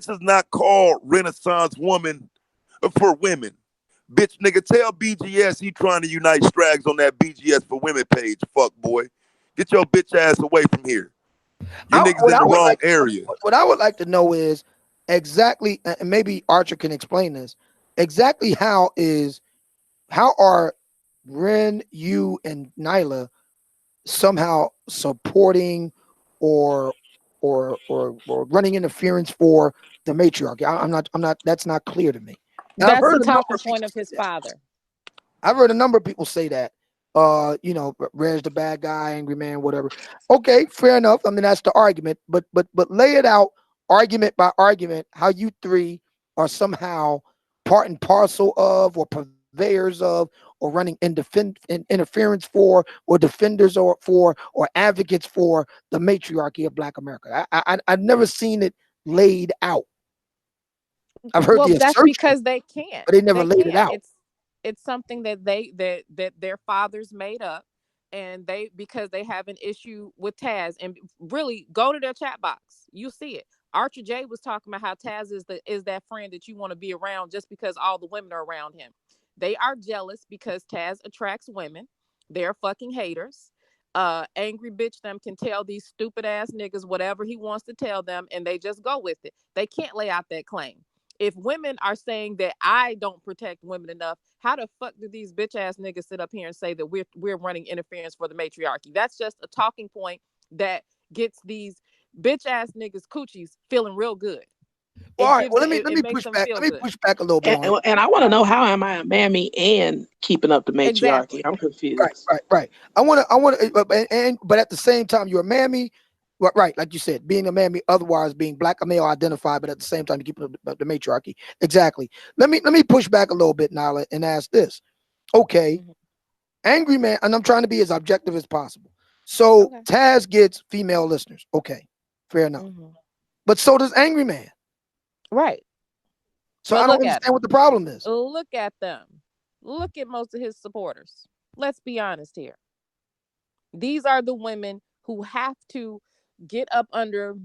This is not called Renaissance Woman for women. Bitch, nigga, tell BGS he trying to unite strags on that BGS for women page. Fuck boy, get your bitch ass away from here. You niggas What in I the would wrong like, area. what I would like to know is exactly, and maybe Archer can explain this. Exactly how are Ren, you, and Nyla somehow supporting or or running interference for the matriarchy? I'm not. That's not clear to me. And I've That's heard the a number talking of people point of say his that. father. I've heard a number of people say that. Red's the bad guy, angry man, whatever. Okay, fair enough. I mean, that's the argument. But lay it out argument by argument how you three are somehow part and parcel of, or purveyors of, or running interference for, or defenders or for, or advocates for the matriarchy of Black America. I've never seen it laid out. I've heard Well, the that's assertion, because they can't. but they never They laid it can't. out. It's something that that their fathers made up, and they, because they have an issue with Taz. And really, go to their chat box, you see it. Archer J was talking about how Taz is that friend that you want to be around just because all the women are around him. They are jealous because Taz attracts women. They're fucking haters. Angry bitch them can tell these stupid ass niggas whatever he wants to tell them, and they just go with it. They can't lay out that claim. If women are saying that I don't protect women enough, how the fuck do these bitch ass niggas sit up here and say that we're running interference for the matriarchy? That's just a talking point that gets these bitch ass niggas coochies feeling real good. Well, It all right. gives Well, it, let it me makes push them back. feel Let me good. push back a little bit on it. And I want to know, how am I a mammy and keeping up the matriarchy? Exactly. I'm Right, confused. right. But at the same time, you're a mammy, right? Like you said, being a mammy, otherwise being Black or male identified, but at the same time, you keep the matriarchy. Exactly. Let me push back a little bit, Nala, and ask this. Okay, Mhm. angry man, and I'm trying to be as objective as possible. So Okay. Taz gets female listeners. Okay, fair enough. Hmm. But so does angry man. Right. So But I don't look at understand them. what the problem is. Look at them. Look at most of his supporters. Let's be honest here. These are the women who have to get up under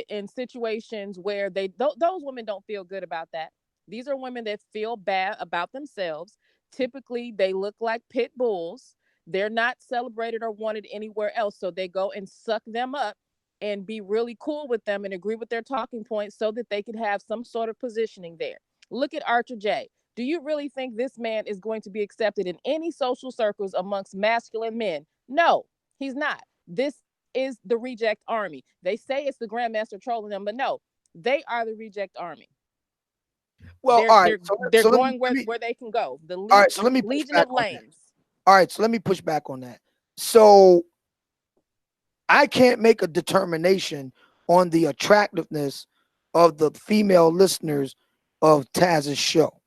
in situations where those women don't feel good about that. These are women that feel bad about themselves. Typically they look like pit bulls. They're not celebrated or wanted anywhere else, so they go and suck them up and be really cool with them and agree with their talking points so that they could have some sort of positioning there. Look at Archer J. Do you really think this man is going to be accepted in any social circles amongst masculine men? No, he's not. This is the reject army. They say it's the Grandmaster trolling them, but no, they are the reject army. Well, They're all right. they're So, they're so going where they can go. The all right. So let me push legion back of on that. lanes. All right. So let me push back on that. So I can't make a determination on the attractiveness of the female listeners of Taz's show.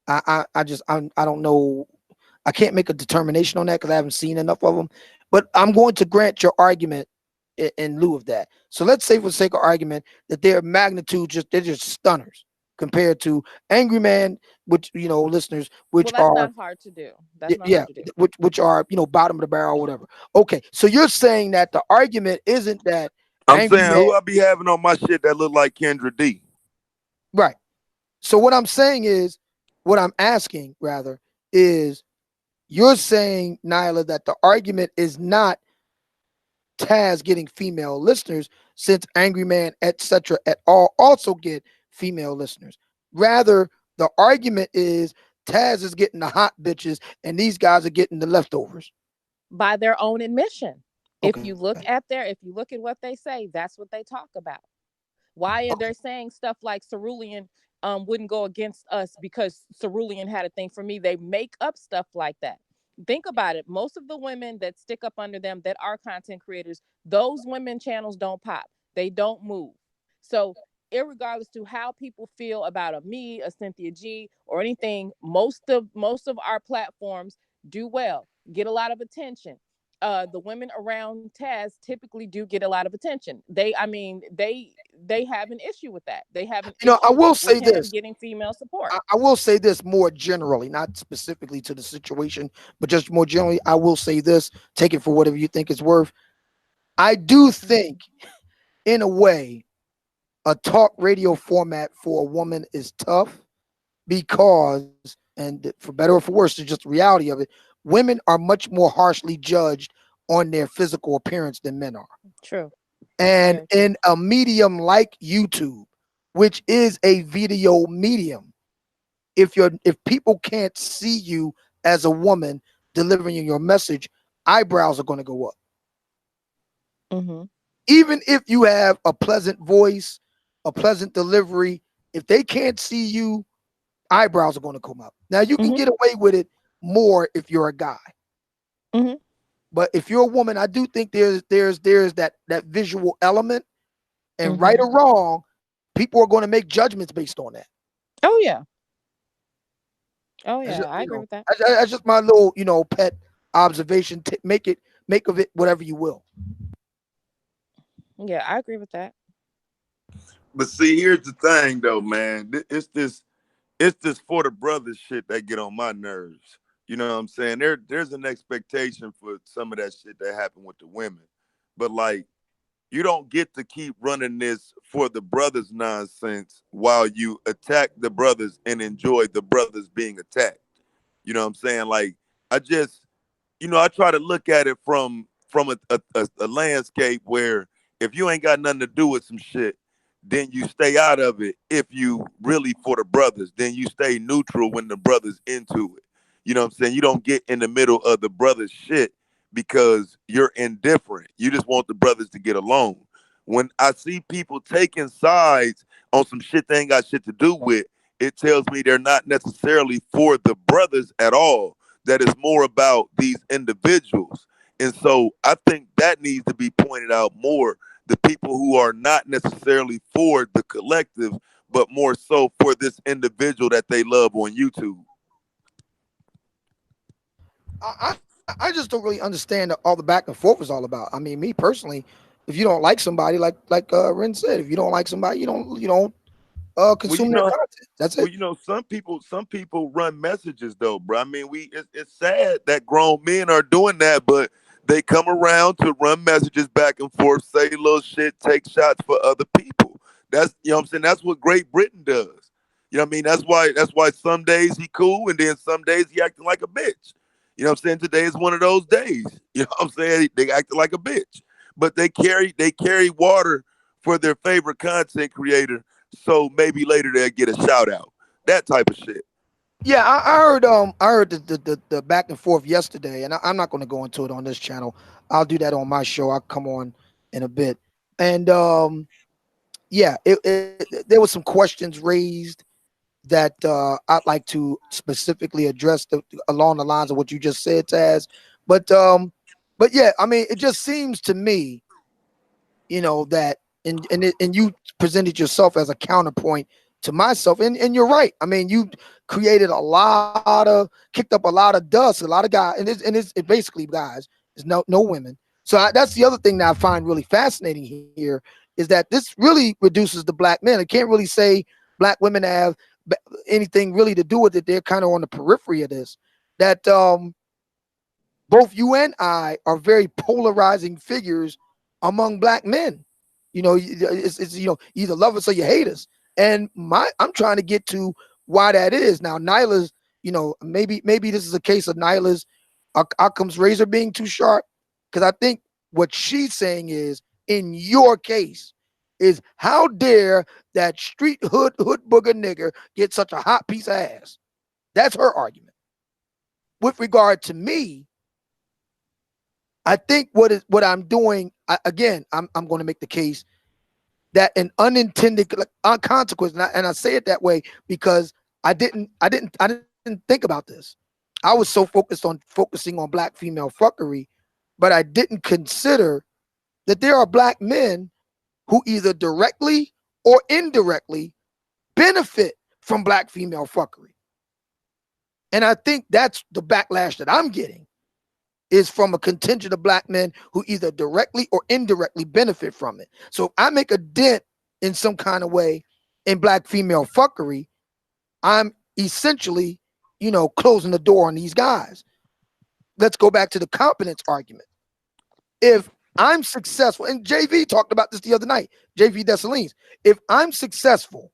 I don't know. I can't make a determination on that because I haven't seen enough of them. But I'm going to grant your argument in lieu of that. So let's say, for the sake of argument, that their magnitude they're just stunners compared to Angry Man, which listeners, which Well, that's are not hard to do. That's not yeah, hard to do. which are bottom of the barrel or whatever. Okay, so you're saying that the argument isn't that I'm Angry saying Man, who I be having on my shit that look like Kendra D. right? So what I'm saying is, what I'm asking rather is, you're saying, Nyla, that the argument is not Taz getting female listeners, since Angry Man, etc., at all also get female listeners. Rather, the argument is Taz is getting the hot bitches, and these guys are getting the leftovers. By their own admission. Okay. If you look at what they say, that's what they talk about. Why are Okay. they saying stuff like Cerulean wouldn't go against us because Cerulean had a thing for me? They make up stuff like that. Think about it. Most of the women that stick up under them that are content creators, those women channels don't pop. They don't move. So, irregardless to how people feel about a me, a Cynthia G, or anything, most of our platforms do well, get a lot of attention. The women around Taz typically do get a lot of attention. They have an issue with that. They have an I issue will with say him this. getting female support. I will say this more generally, not specifically to the situation, but just more generally. I will say this. Take it for whatever you think it's worth. I do think, in a way, a talk radio format for a woman is tough because, and for better or for worse, it's just the reality of it. Women are much more harshly judged on their physical appearance than men are. True. And Very true. in a medium like YouTube, which is a video medium, if people can't see you as a woman delivering your message, eyebrows are going to go up. Mm-hmm. Even if you have a pleasant voice, a pleasant delivery, if they can't see you, eyebrows are going to come up. Now you can Mm-hmm. get away with it more if you're a guy, Mm-hmm. but if you're a woman, I do think there's that visual element, and right Mm-hmm. or wrong, people are going to make judgments based on that. Oh yeah. Oh That's yeah. just, I agree with that. that's just my little pet observation. Make of it whatever you will. Yeah, I agree with that. But see, here's the thing though, man. It's this for the brothers shit that get on my nerves. You know what I'm saying? There's an expectation for some of that shit that happened with the women. But like you don't get to keep running this for the brothers nonsense while you attack the brothers and enjoy the brothers being attacked. You know what I'm saying? Like I just I try to look at it from a landscape where if you ain't got nothing to do with some shit, then you stay out of it. If you really for the brothers, then you stay neutral when the brothers into it. You know what I'm saying? You don't get in the middle of the brothers shit because you're indifferent. You just want the brothers to get along. When I see people taking sides on some shit they ain't got shit to do with, it tells me they're not necessarily for the brothers at all, that is more about these individuals. And so I think that needs to be pointed out more. The people who are not necessarily for the collective, but more so for this individual that they love on YouTube. I just don't really understand all the back and forth is all about. I mean, me personally, if you don't like somebody, like Ren said, if you don't like somebody, you don't Well, you consume their know, content. That's well, it. some people run messages though, bro. I mean, it's sad that grown men are doing that, but they come around to run messages back and forth, say little shit, take shots for other people. That's what I'm saying. That's what Great Britain does. You know what I mean? That's why some days he cool and then some days he acting like a bitch. You know what I'm saying? Today is one of those days. You know what I'm saying? They acting like a bitch. But they carry water for their favorite content creator, so maybe later they'll get a shout out. That type of shit. Yeah, I heard the back and forth yesterday, and I'm not going to go into it on this channel. I'll do that on my show. I'll come on in a bit, and yeah, there was some questions raised that I'd like to specifically address along the lines of what you just said, Taz. But um, but yeah, I mean, it just seems to me, that and you presented yourself as a counterpoint to myself, and you're right. I mean, you created kicked up a lot of dust, a lot of guys, and it's basically guys. There's no women. So that's the other thing that I find really fascinating here is that this really reduces the black men. I can't really say black women have anything really to do with it. They're kind of on the periphery of this. That both you and I are very polarizing figures among black men. It's either love us or you hate us. And I'm trying to get to why that is. Now, Nyla's, maybe this is a case of Nyla's Occam's razor being too sharp. Because I think what she's saying is, in your case, is how dare that street hood booger nigger get such a hot piece of ass? That's her argument. With regard to me, I think what I'm doing, again, I'm going to make the case that an unintended consequence, and I say it that way because I didn't think about this. I was so focusing on black female fuckery, but I didn't consider that there are black men who either directly or indirectly benefit from black female fuckery. And I think that's the backlash that I'm getting, is from a contingent of black men who either directly or indirectly benefit from it. So if I make a dent in some kind of way in black female fuckery, I'm essentially, closing the door on these guys. Let's go back to the competence argument. If I'm successful, and JV talked about this the other night, JV Dessalines, if I'm successful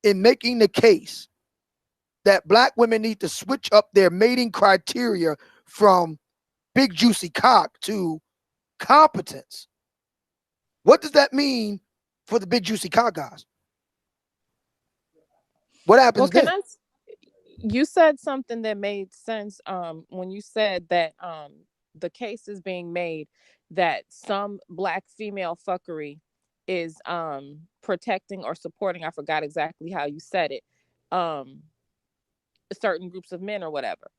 in making the case that black women need to switch up their mating criteria from big juicy cock to competence, what does that mean for the big juicy cock guys? What Well, happens can then? I? You said something that made sense. When you said that the case is being made that some black female fuckery is protecting or supporting. I forgot exactly how you said it. Um, certain groups of men or whatever.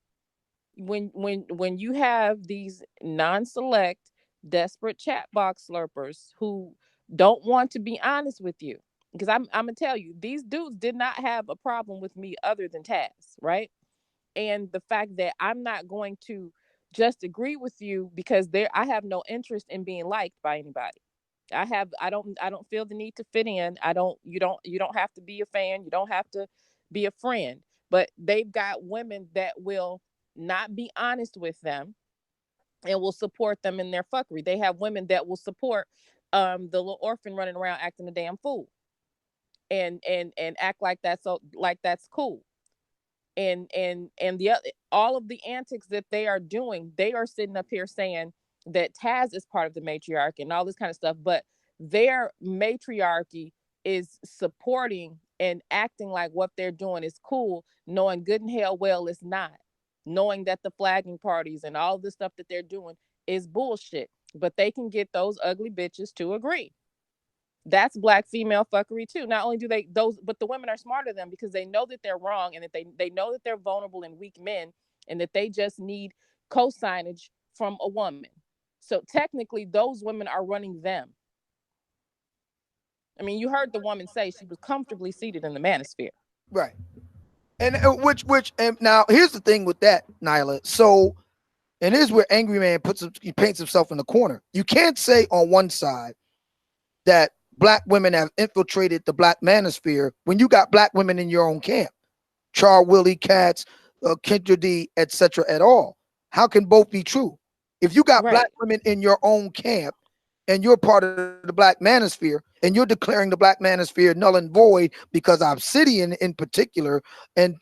When you have these non-select desperate chat box slurpers who don't want to be honest with you, because I'm gonna tell you, these dudes did not have a problem with me other than Taz, right? And the fact that I'm not going to just agree with you because there I have no interest in being liked by anybody. I don't feel the need to fit in. I don't you don't have to be a fan, you don't have to be a friend, but they've got women that will not be honest with them and will support them in their fuckery. They have women that will support the little orphan running around acting a damn fool and act like that's so like that's cool. And the other, all of the antics that they are doing, they are sitting up here saying that Taz is part of the matriarchy and all this kind of stuff, but their matriarchy is supporting and acting like what they're doing is cool, knowing good and hell well it's not, knowing that the flagging parties and all the stuff that they're doing is bullshit, but they can get those ugly bitches to agree. That's black female fuckery too. Not only do they those, but the women are smarter than them because they know that they're wrong and that they know that they're vulnerable and weak men and that they just need co-signage from a woman. So technically those women are running them. I mean, you heard the woman say she was comfortably seated in the manosphere. Right. And which and now here's the thing with that, Nyla. So, and here's where Angry Man he paints himself in the corner. You can't say on one side that black women have infiltrated the black manosphere when you got black women in your own camp. Char Willie, Katz, Kendra D, etc. at all. How can both be true? If you got black Right. women in your own camp and you're part of the black manosphere and you're declaring the black manosphere null and void because Obsidian in particular and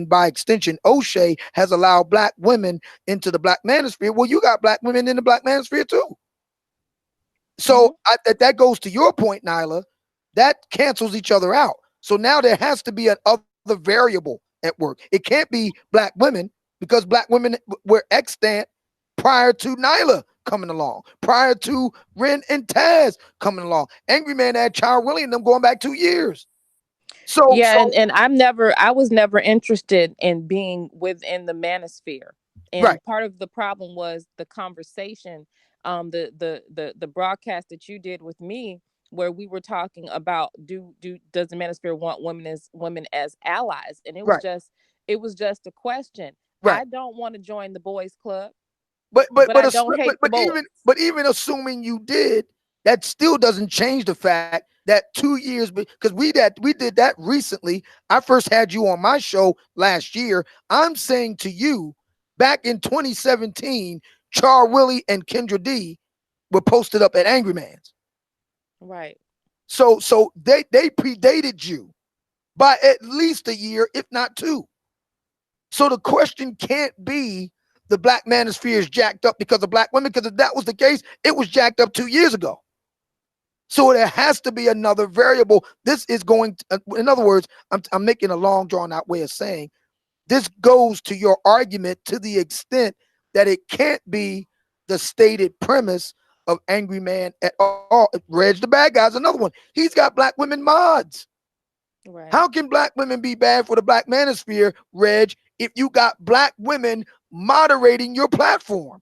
by extension O'Shea has allowed black women into the black manosphere, well, you got black women in the black manosphere too. So Mm-hmm. that goes to your point, Nyla. That cancels each other out. So now there has to be an other variable at work. It can't be black women because black women were extant prior to Nyla coming along, prior to Ren and Taz coming along. Angry Man had Child Willie and them going back 2 years. So Yeah, so and I was never interested in being within the manosphere. right, And part of the problem was the conversation, the broadcast that you did with me, where we were talking about does the manosphere want women as allies? And right, it was just a question. right. I don't want to join the boys club, But but but but I don't hate the but boys. even assuming you did, that still doesn't change the fact that 2 years because we did that recently. I first had you on my show last year. I'm saying to you, back in 2017, Char Willie and Kendra D were posted up at Angry Man's. Right. So they predated you by at least a year, if not two. So the question can't be the black manosphere is jacked up because of black women, because if that was the case, it was jacked up 2 years ago. So there has to be another variable. This is going to, in other words, I'm making a long drawn out way of saying this goes to your argument to the extent that it can't be the stated premise of Angry Man at all. Reg the Bad Guy's another one. He's got black women mods. Right. How can black women be bad for the black manosphere, Reg, if you got black women moderating your platform?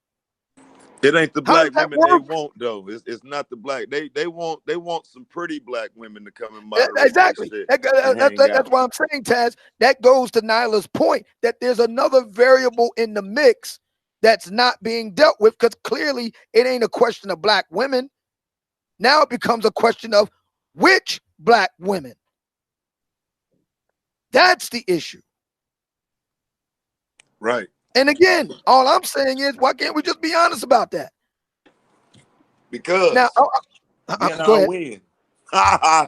It ain't the How does black that women they work? want though. It's not the black. They want some pretty black women to come and moderate their Exactly. shit and hang That's out. why I'm saying, Taz, that goes to Nyla's point that there's another variable in the mix that's not being dealt with because clearly it ain't a question of black women. Now it becomes a question of which black women. That's the issue. Right. And again, all I'm saying is, why can't we just be honest about that? Now, because then go I'll ahead. win. I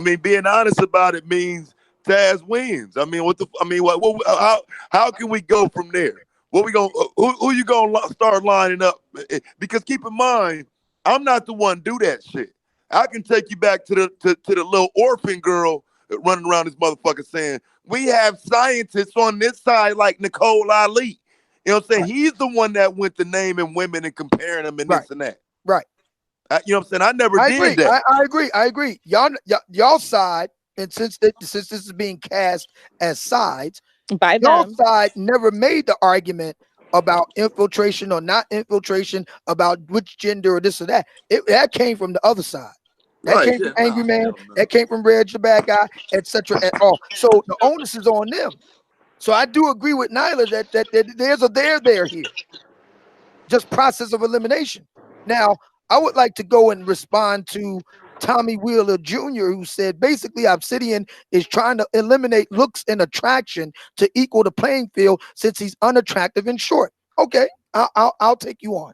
mean, being honest about it means Taz wins. I mean, how can we go from there? What we going who you gonna start lining up? Because keep in mind, I'm not the one do that shit. I can take you back to the little orphan girl running around this motherfucker saying we have scientists on this side like Nicole Ali. You know what I'm saying? Right. He's the one that went to naming women and comparing them and Right. this and that. Right. You know what I'm saying? I never I did agree. that. I agree. I agree. Y'all side, and since this is being cast as sides, By y'all them. side never made the argument about infiltration or not infiltration, about which gender or this or that. That came from the other side. That Right. came Yeah. from Angry Nah. Man. Hell no. That came from Red the Bad Guy, etc. At all. So the onus is on them. So I do agree with Nyla that there's a there here. Just process of elimination. Now, I would like to go and respond to Tommy Wheeler Jr., who said basically Obsidian is trying to eliminate looks and attraction to equal the playing field since he's unattractive and short. Okay, I'll take you on.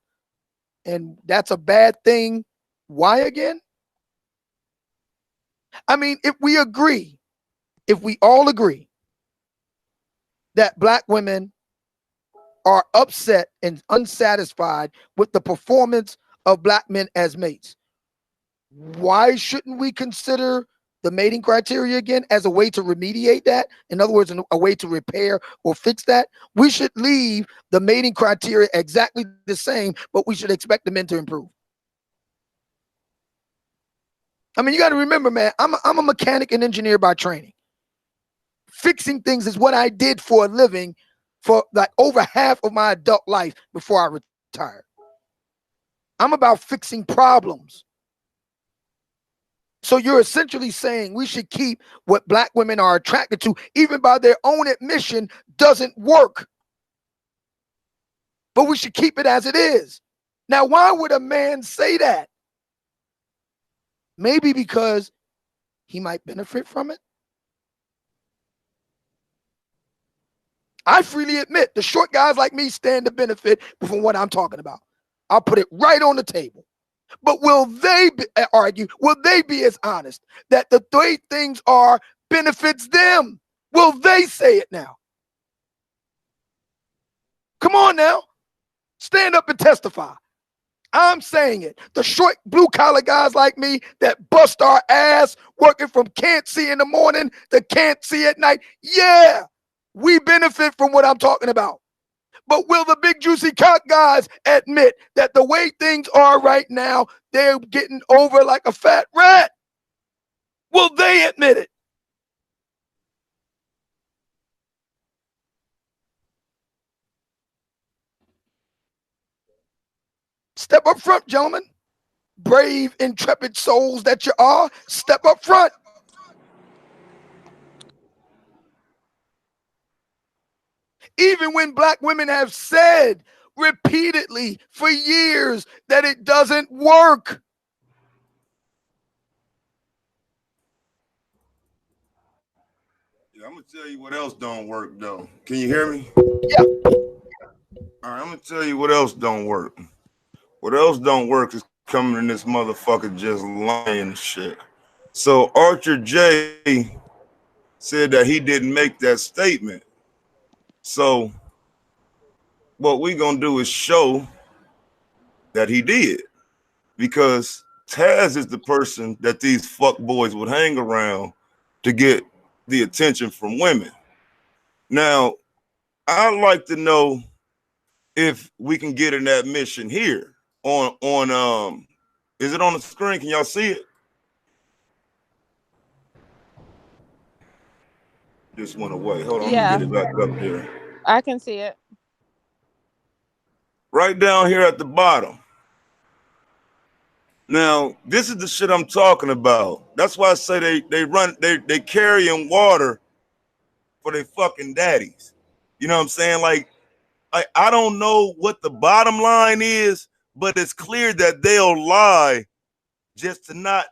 And that's a bad thing. Why again? I mean, if we all agree that black women are upset and unsatisfied with the performance of black men as mates, why shouldn't we consider the mating criteria again as a way to remediate that? In other words, a way to repair or fix that. We should leave the mating criteria exactly the same, but we should expect the men to improve. I mean, you got to remember, man, I'm a mechanic and engineer by training. Fixing things is what I did for a living for like over half of my adult life before I retired. I'm about fixing problems. So you're essentially saying we should keep what black women are attracted to, even by their own admission, doesn't work. But we should keep it as it is. Now, why would a man say that? Maybe because he might benefit from it. I freely admit the short guys like me stand to benefit from what I'm talking about. I'll put it right on the table. But will they argue? Will they be as honest that the way things are benefits them? Will they say it now? Come on now. Stand up and testify. I'm saying it. The short blue collar guys like me that bust our ass working from can't see in the morning to can't see at night. Yeah, we benefit from what I'm talking about. But will the big juicy cock guys admit that the way things are right now, they're getting over like a fat rat? Will they admit it? Step up front, gentlemen. Brave, intrepid souls that you are, step up front. Even when black women have said repeatedly for years that it doesn't work. Yeah, I'm gonna tell you what else don't work though. Can you hear me? Yeah. All right, I'm gonna tell you what else don't work. What else don't work is coming in this motherfucker just lying shit. So Archer J said that he didn't make that statement. So what we gonna do is show that he did, because Taz is the person that these fuck boys would hang around to get the attention from women. Now, I'd like to know if we can get an admission here on is it on the screen? Can y'all see it? Just went away. Hold on, let me Yeah, get it back up there. I can see it. Right down here at the bottom. Now, this is the shit I'm talking about. That's why I say they carrying water for their fucking daddies. You know what I'm saying? Like I don't know what the bottom line is, but it's clear that they'll lie just to not,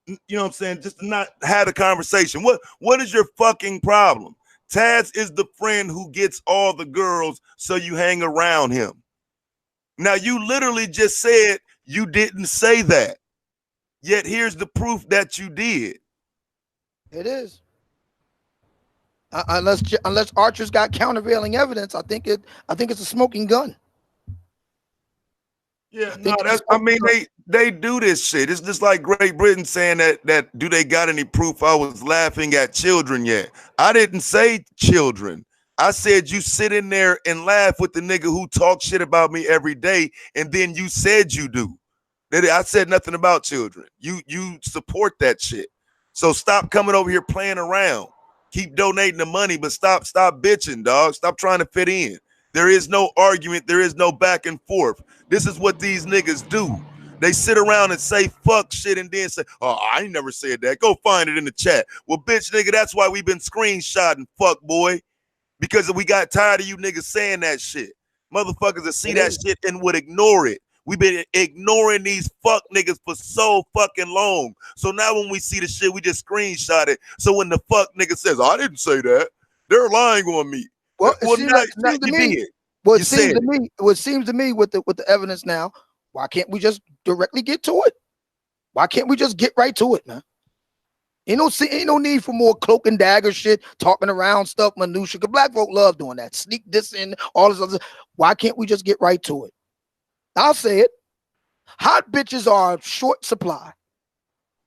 you know what I'm saying, just to not have a conversation. What is your fucking problem? Taz is the friend who gets all the girls, so you hang around him. Now you literally just said you didn't say that. Yet here's the proof that you did. It is. Unless Archer's got countervailing evidence, I think it's a smoking gun. Yeah, no, that's. I mean, they do this shit. It's just like Great Britain saying that do they got any proof I was laughing at children yet? I didn't say children. I said you sit in there and laugh with the nigga who talks shit about me every day, and then you said you do. I said nothing about children. You support that shit. So stop coming over here playing around. Keep donating the money, but stop bitching, dog. Stop trying to fit in. There is no argument. There is no back and forth. This is what these niggas do. They sit around and say fuck shit and then say, oh, I ain't never said that. Go find it in the chat. Well, bitch, nigga, that's why we've been screenshotting fuck boy. Because we got tired of you niggas saying that shit. Motherfuckers that see that shit and would ignore it. We've been ignoring these fuck niggas for so fucking long. So now when we see the shit, we just screenshot it. So when the fuck nigga says, I didn't say that, they're lying on me. Well, it seems to me. What seems to me with the evidence now, why can't we just directly get to it? Why can't we just get right to it, man? Ain't no need for more cloak and dagger shit, talking around stuff, minutia. Cause black folk love doing that. Sneak this in, all this other. Why can't we just get right to it? I'll say it. Hot bitches are short supply.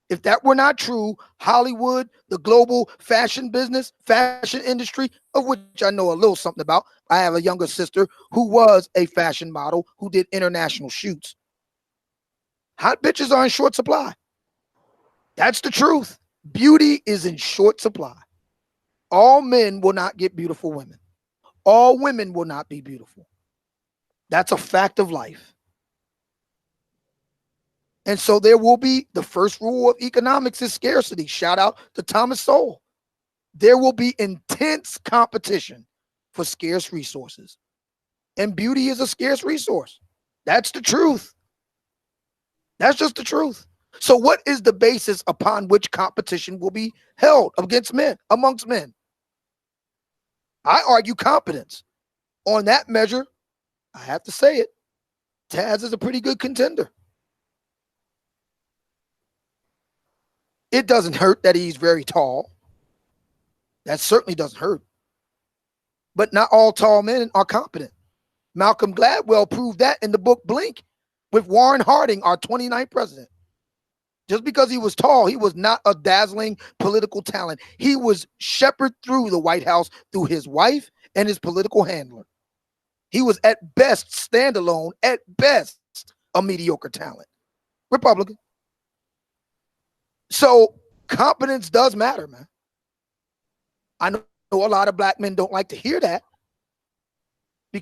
If that were not true, Hollywood, the global fashion business, fashion industry, of which I know a little something about. I have a younger sister who was a fashion model who did international shoots. Hot bitches are in short supply. That's the truth. Beauty is in short supply. All men will not get beautiful women. All women will not be beautiful. That's a fact of life. And so there will be the first rule of economics is scarcity. Shout out to Thomas Sowell. There will be intense competition for scarce resources. And beauty is a scarce resource. That's the truth. That's just the truth. So what is the basis upon which competition will be held against men, amongst men? I argue competence. On that measure, I have to say it, Taz is a pretty good contender. It doesn't hurt that he's very tall. That certainly doesn't hurt. But not all tall men are competent. Malcolm Gladwell proved that in the book Blink with Warren Harding, our 29th president. Just because he was tall, he was not a dazzling political talent. He was shepherded through the White House through his wife and his political handler. He was at best standalone, at best a mediocre talent. Republican. So competence does matter, man. I know a lot of black men don't like to hear that.